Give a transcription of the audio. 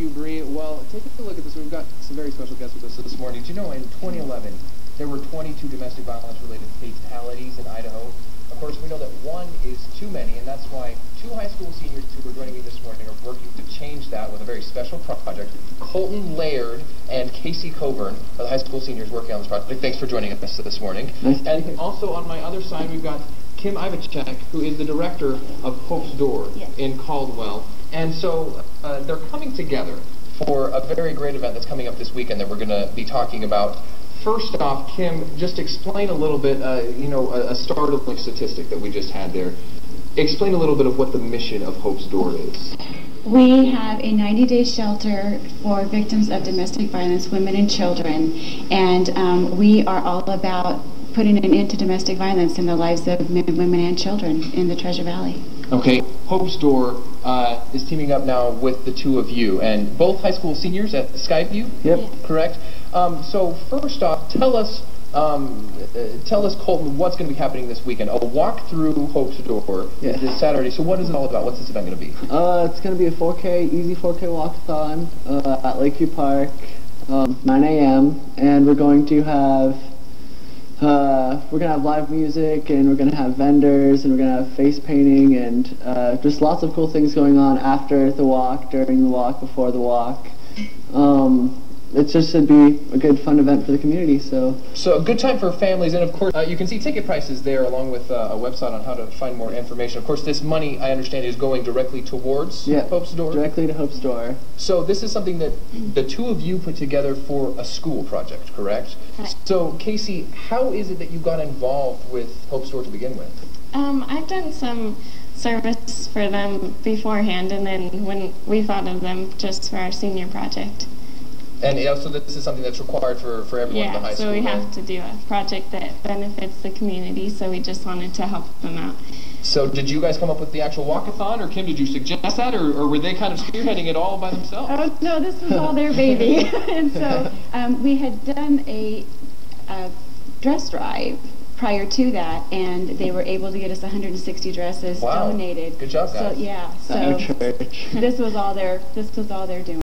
you, Bree. Well, take a look at this. We've got some very special guests with us this morning. Do you know in 2011 there were 22 domestic violence-related fatalities in Idaho? Of course, we know that one is too many, and that's why two high school seniors who are joining me this morning are working to change that with a very special project. Colton Laird and Casey Coburn are the high school seniors working on this project. Thanks for joining us this morning. And also on my other side, we've got Kim Ivacek, who is the director of Hope's Door in Caldwell. And so they're coming together for a very great event that's coming up this weekend that we're going to be talking about. First off, Kim, just explain a little bit, a startling statistic that we just had there. Explain a little bit of what the mission of Hope's Door is. We have a 90-day shelter for victims of domestic violence, women and children, and we are all about putting an end to domestic violence in the lives of men, women, and children in the Treasure Valley. Okay, Hope's Door is teaming up now with the two of you, and both high school seniors at Skyview. Yep. Correct. So first off, tell us, Colton, what's going to be happening this weekend? A walk through Hope's Door this Saturday. So what is it all about? What's this event going to be? It's going to be a easy 4K walkathon at Lakeview Park, 9 a.m. And we're going to have live music, and we're going to have vendors, and we're going to have face painting, and just lots of cool things going on after the walk, during the walk, before the walk. It just should be a good, fun event for the community. So a good time for families, and of course, you can see ticket prices there, along with a website on how to find more information. Of course, this money, I understand, is going directly towards Hope's Door? Directly to Hope's Door. So this is something that the two of you put together for a school project, correct? Correct. So, Casey, how is it that you got involved with Hope's Door to begin with? I've done some service for them beforehand, and then when we thought of them just for our senior project. And so this is something that's required for everyone in the high school, so we right? have to do a project that benefits the community, so we just wanted to help them out. So did you guys come up with the actual walkathon, or Kim, did you suggest that, or were they kind of spearheading it all by themselves? Oh, no, this was all their baby. And so we had done a dress drive prior to that, and they were able to get us 160 dresses donated. Good job, guys. So, yeah, so this was all their doing.